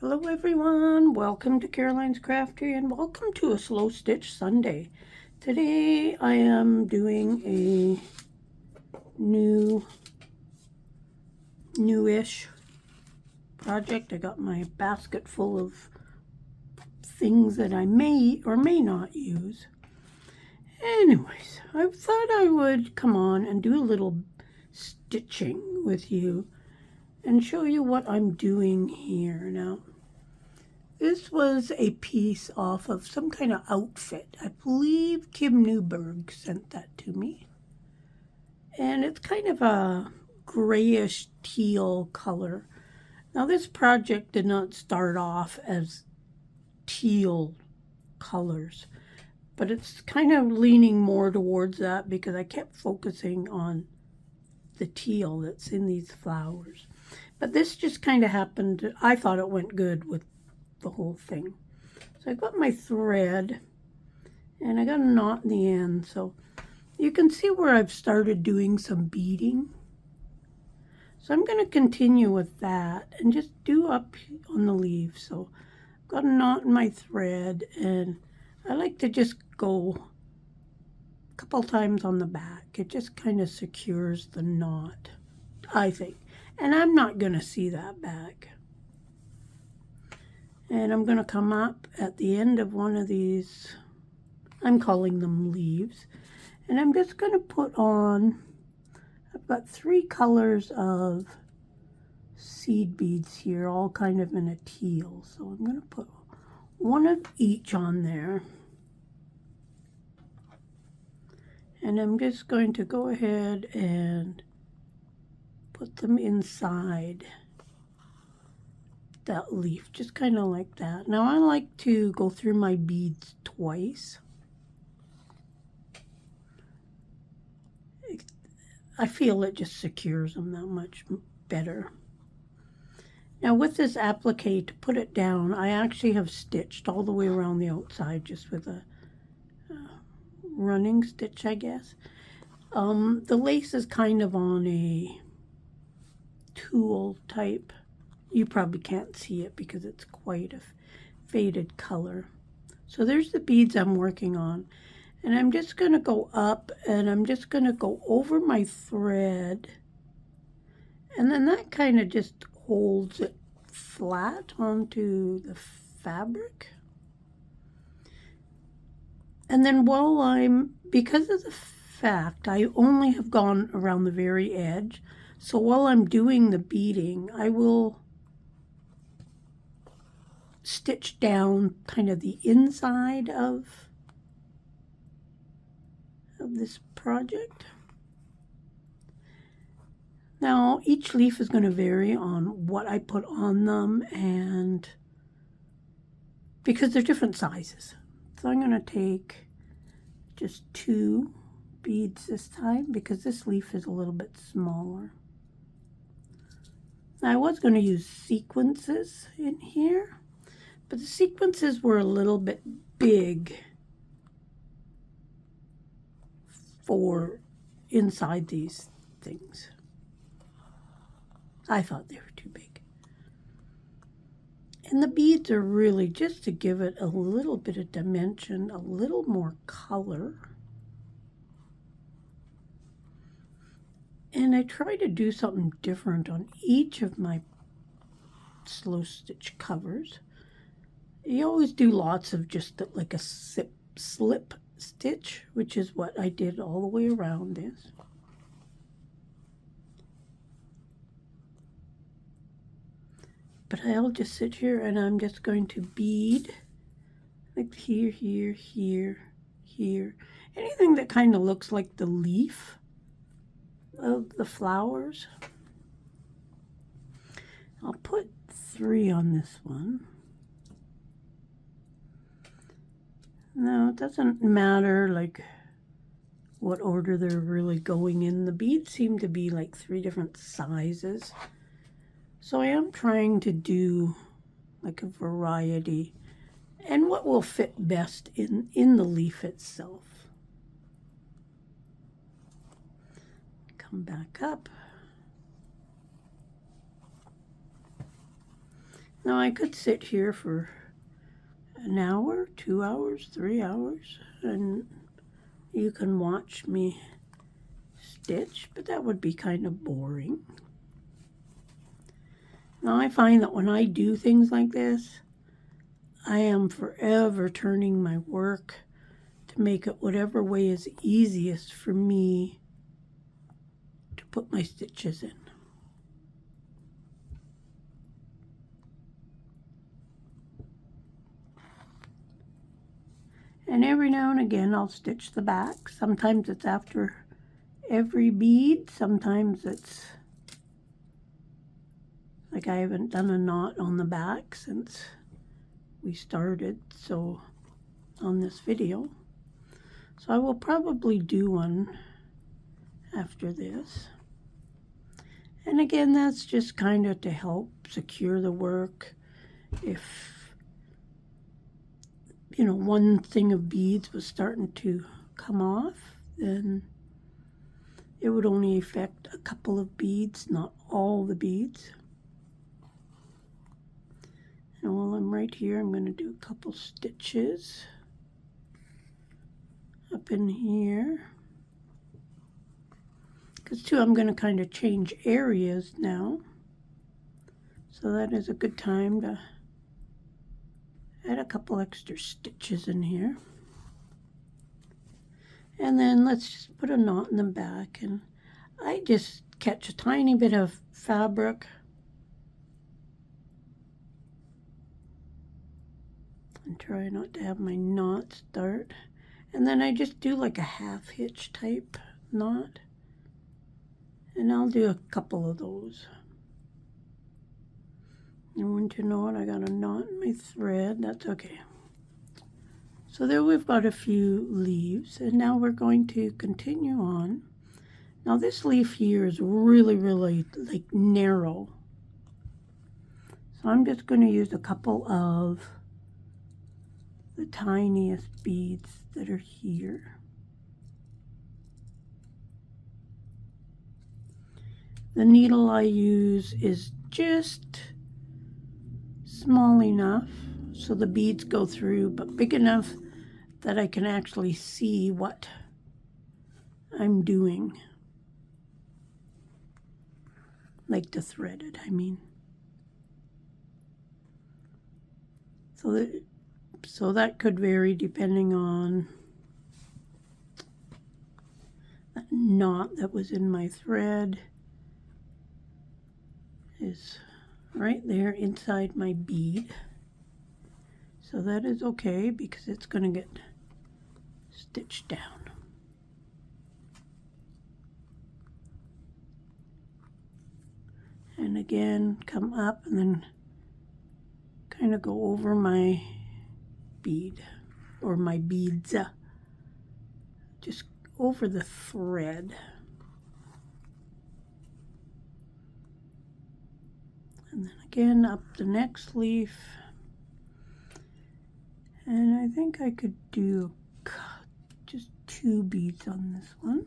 Hello everyone, welcome to Caroline's Craftery and welcome to a Slow Stitch Sunday. Today I am doing a newish project. I got my basket full of things that I may or may not use. Anyways, I thought I would come on and do a little stitching with you and show you what I'm doing here now. This was a piece off of some kind of outfit. I believe Kim Newberg sent that to me. And it's kind of a grayish teal color. Now this project did not start off as teal colors, but it's kind of leaning more towards that because I kept focusing on the teal that's in these flowers. But this just kind of happened. I thought it went good with the whole thing. So I got my thread and I got a knot in the end, so you can see where I've started doing some beading. So I'm going to continue with that and just do up on the leaf. So I've got a knot in my thread and I like to just go a couple times on the back. It just kind of secures the knot, I think. And I'm not going to see that back. And I'm going to come up at the end of one of these, I'm calling them leaves, and I'm just going to put on, I've got 3 colors of seed beads here, all kind of in a teal. So I'm going to put one of each on there. And I'm just going to go ahead and put them inside that leaf, just kind of like that. Now I like to go through my beads twice. I feel it just secures them that much better. Now with this applique, to put it down, I actually have stitched all the way around the outside just with a running stitch, I guess. The lace is kind of on a tulle type. You probably can't see it because it's quite a faded color. So there's the beads I'm working on. And I'm just going to go up and I'm just going to go over my thread. And then that kind of just holds it flat onto the fabric. And then because of the fact I only have gone around the very edge, so while I'm doing the beading, I will stitch down kind of the inside of this project. Now each leaf is going to vary on what I put on them, and because they're different sizes. So I'm going to take just 2 beads this time because this leaf is a little bit smaller. Now I was going to use sequences in here, but the sequences were a little bit big for inside these things. I thought they were too big. And the beads are really just to give it a little bit of dimension, a little more color. And I try to do something different on each of my slow stitch covers. You always do lots of just like a slip stitch, which is what I did all the way around this. But I'll just sit here and I'm just going to bead like here, here, here, here. Anything that kind of looks like the leaf of the flowers. I'll put 3 on this one. Now it doesn't matter like what order they're really going in. The beads seem to be like 3 different sizes. So I am trying to do like a variety and what will fit best in the leaf itself. Come back up. Now I could sit here for an hour, 2 hours, 3 hours, and you can watch me stitch, but that would be kind of boring. Now I find that when I do things like this, I am forever turning my work to make it whatever way is easiest for me to put my stitches in. And every now and again I'll stitch the back. Sometimes it's after every bead, sometimes it's like I haven't done a knot on the back since we started on this video. So I will probably do one after this. And again, that's just kind of to help secure the work. If, you know, one thing of beads was starting to come off, then it would only affect a couple of beads, not all the beads. And while I'm right here, I'm going to do a couple stitches up in here. Because too, I'm going to kind of change areas now. So that is a good time to add a couple extra stitches in here. And then let's just put a knot in the back. And I just catch a tiny bit of fabric and try not to have my knot start. And then I just do like a half hitch type knot. And I'll do a couple of those. And wouldn't you know it, I got a knot in my thread. That's okay. So there we've got a few leaves, and now we're going to continue on. Now this leaf here is really, really like narrow. So I'm just going to use a couple of the tiniest beads that are here. The needle I use is just small enough so the beads go through, but big enough that I can actually see what I'm doing. Like to thread it, I mean. So that could vary depending on that knot that was in my thread is right there inside my bead. So that is okay because it's going to get stitched down. And again, come up and then kind of go over my bead or my beads, just over the thread. And then again up the next leaf. And I think I could do just 2 beads on this one.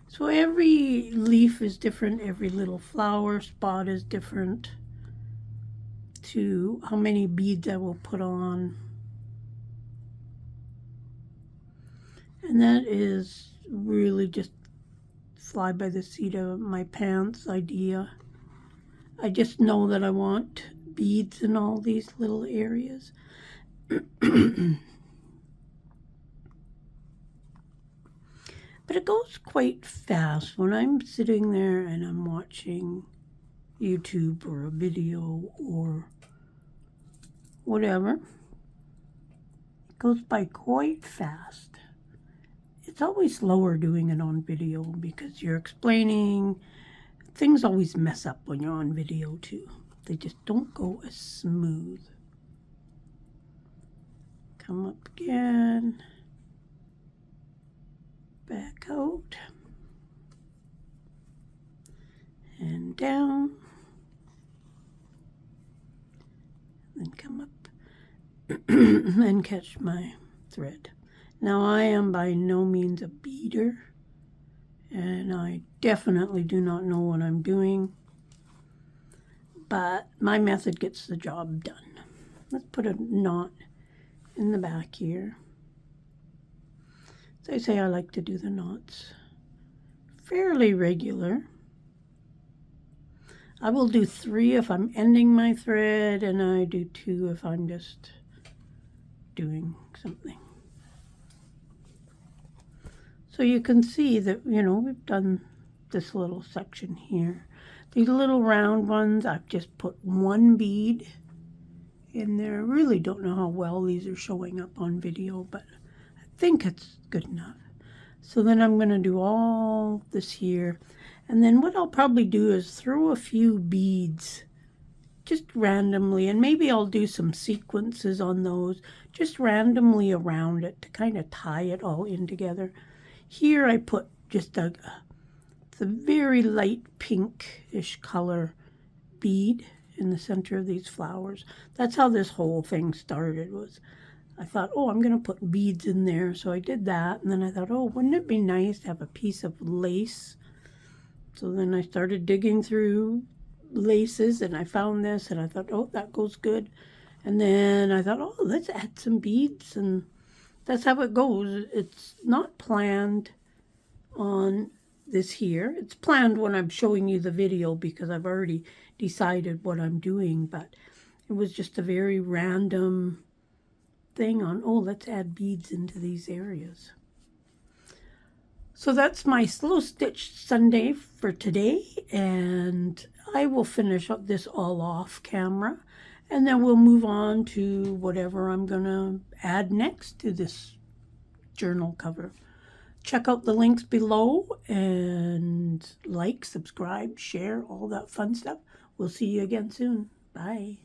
So every leaf is different, every little flower spot is different to how many beads I will put on. And that is really just fly by the seat of my pants idea. I just know that I want beads in all these little areas. But it goes quite fast when I'm sitting there and I'm watching YouTube or a video or whatever. It goes by quite fast. It's always slower doing it on video because you're explaining. Things always mess up when you're on video too. They just don't go as smooth. Come up again. Back out. And down. Then come up and catch my thread. Now I am by no means a beader, and I definitely do not know what I'm doing. but my method gets the job done. Let's put a knot in the back here. As I say, I like to do the knots fairly regular. I will do 3 if I'm ending my thread, and I do 2 if I'm just doing something. So you can see that, you know, we've done this little section here. These little round ones, I've just put 1 bead in there. I really don't know how well these are showing up on video, but I think it's good enough. So then I'm going to do all this here. And then what I'll probably do is throw a few beads just randomly, and maybe I'll do some sequences on those just randomly around it to kind of tie it all in together. Here I put just the very light pinkish color bead in the center of these flowers. That's how this whole thing started. Was I thought, oh, I'm going to put beads in there. So I did that, and then I thought, oh, wouldn't it be nice to have a piece of lace? So then I started digging through laces, and I found this, and I thought, oh, that goes good. And then I thought, oh, let's add some beads, and that's how it goes. It's not planned on this here. It's planned when I'm showing you the video because I've already decided what I'm doing, but it was just a very random thing on, oh, let's add beads into these areas. So that's my slow stitch Sunday for today, and I will finish up this all off camera, and then we'll move on to whatever I'm gonna add next to this journal cover. Check out the links below and like, subscribe, share, all that fun stuff. We'll see you again soon. Bye.